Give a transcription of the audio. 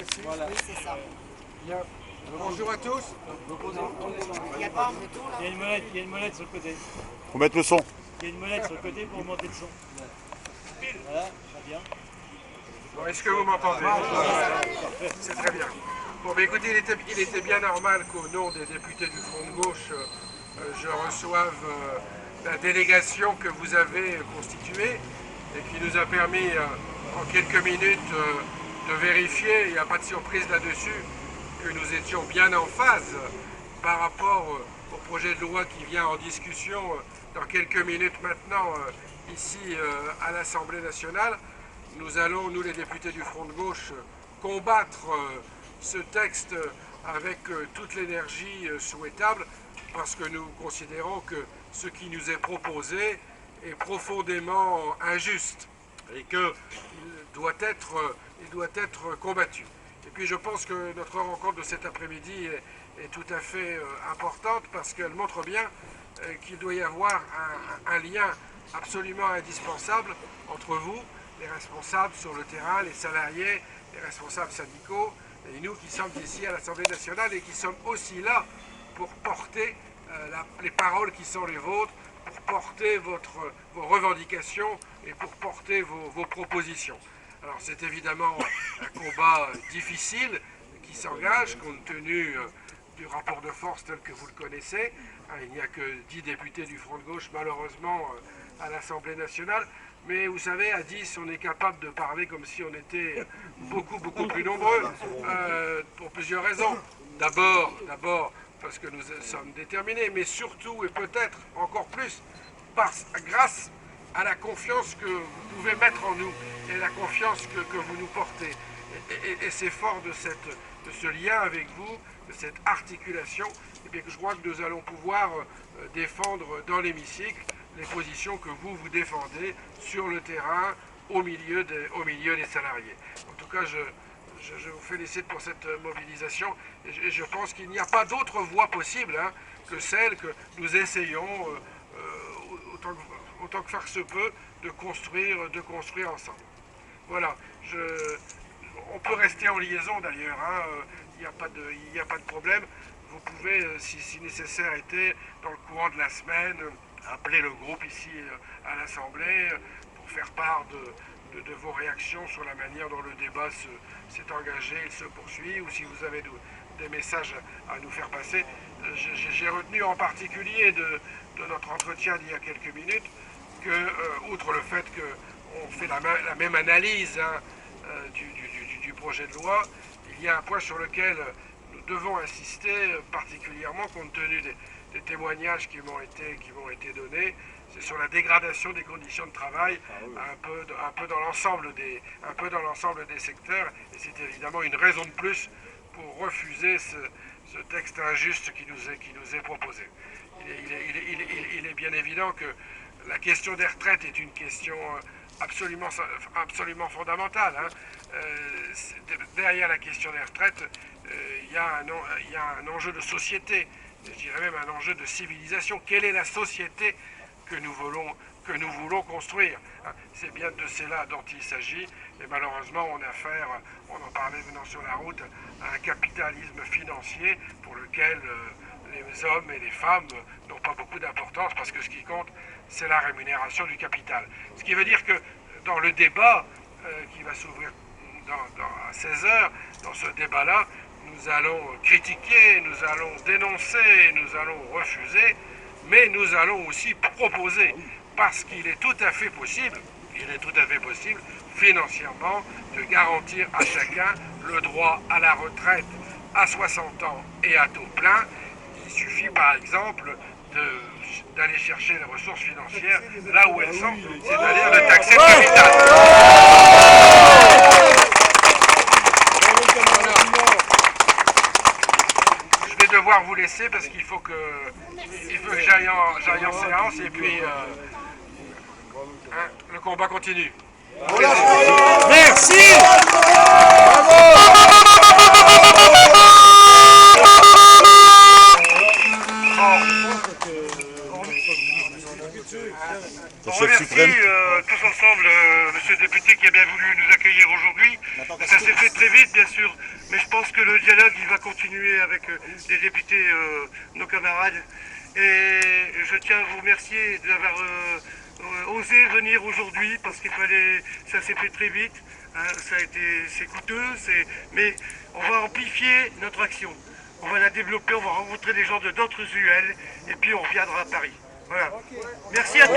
dessus. Voilà. Oui, c'est ça. Bien. Bonjour à tous. Il n'y a pas un bouton là? Il y a une molette sur le côté. Faut mettre le son. Il y a une molette sur le côté pour monter le son. Voilà, très bien. Bon, est-ce que vous m'entendez? C'est très bien. Bon, mais écoutez, il était bien normal qu'au nom des députés du Front de Gauche, je reçoive la délégation que vous avez constituée et qui nous a permis en quelques minutes de vérifier, il n'y a pas de surprise là-dessus, que nous étions bien en phase par rapport au projet de loi qui vient en discussion dans quelques minutes maintenant ici à l'Assemblée nationale. Nous allons, nous les députés du Front de Gauche, combattre ce texte avec toute l'énergie souhaitable parce que nous considérons que ce qui nous est proposé est profondément injuste et qu'il doit être combattu. Et puis je pense que notre rencontre de cet après-midi est tout à fait importante parce qu'elle montre bien qu'il doit y avoir un lien absolument indispensable entre vous, les responsables sur le terrain, les salariés, les responsables syndicaux, et nous qui sommes ici à l'Assemblée nationale et qui sommes aussi là pour porter les paroles qui sont les vôtres, pour porter vos revendications et pour porter vos propositions. Alors c'est évidemment un combat difficile qui s'engage compte tenu du rapport de force tel que vous le connaissez. Il n'y a que 10 députés du Front de Gauche malheureusement à l'Assemblée nationale. Mais vous savez, à 10, on est capable de parler comme si on était beaucoup plus nombreux, pour plusieurs raisons. D'abord, parce que nous sommes déterminés, mais surtout et peut-être encore plus grâce à la confiance que vous pouvez mettre en nous et la confiance que vous nous portez. Et c'est fort de ce lien avec vous, de cette articulation, et bien que je crois que nous allons pouvoir défendre dans l'hémicycle les positions que vous défendez sur le terrain, au milieu des salariés. En tout cas, je vous félicite pour cette mobilisation et je pense qu'il n'y a pas d'autre voie possible que celle que nous essayons, autant que faire se peut, de construire ensemble. Voilà, on peut rester en liaison d'ailleurs, il n'y a pas de problème. Vous pouvez, si nécessaire était, dans le courant de la semaine, appeler le groupe ici à l'Assemblée pour faire part de vos réactions sur la manière dont le débat s'est engagé et se poursuit, ou si vous avez des messages à nous faire passer. J'ai retenu en particulier de notre entretien d'il y a quelques minutes que, outre le fait qu'on fait la même analyse du projet de loi, il y a un point sur lequel nous devons insister particulièrement compte tenu des témoignages qui m'ont été donnés, c'est sur la dégradation des conditions de travail, un peu dans l'ensemble des secteurs, et c'est évidemment une raison de plus pour refuser ce texte injuste qui nous est proposé. Il est bien évident que la question des retraites est une question absolument fondamentale. Derrière la question des retraites, il y a un enjeu de société, je dirais même un enjeu de civilisation. Quelle est la société que nous voulons construire? C'est bien de cela dont il s'agit, et malheureusement on a affaire, on en parlait venant sur la route, à un capitalisme financier pour lequel les hommes et les femmes n'ont pas beaucoup d'importance, parce que ce qui compte, c'est la rémunération du capital. Ce qui veut dire que dans le débat qui va s'ouvrir à 16h, dans ce débat-là, nous allons critiquer, nous allons dénoncer, nous allons refuser, mais nous allons aussi proposer, parce qu'il est tout à fait possible, financièrement, de garantir à chacun le droit à la retraite à 60 ans et à taux plein. Il suffit par exemple d'aller chercher les ressources financières là où elles sont, c'est-à-dire de taxer le capital. Je vais devoir vous laisser parce qu'il faut que j'aille en séance et puis le combat continue. Merci. On remercie tous ensemble Monsieur le député qui a bien voulu nous accueillir aujourd'hui. Ça s'est fait très vite, bien sûr, mais je pense que le dialogue il va continuer avec les députés, nos camarades. Et je tiens à vous remercier d'avoir osé venir aujourd'hui parce qu'il fallait, ça s'est fait très vite, hein, c'est coûteux, mais on va amplifier notre action. On va la développer, on va rencontrer des gens de d'autres UL et puis on reviendra à Paris. Voilà. Merci à tous.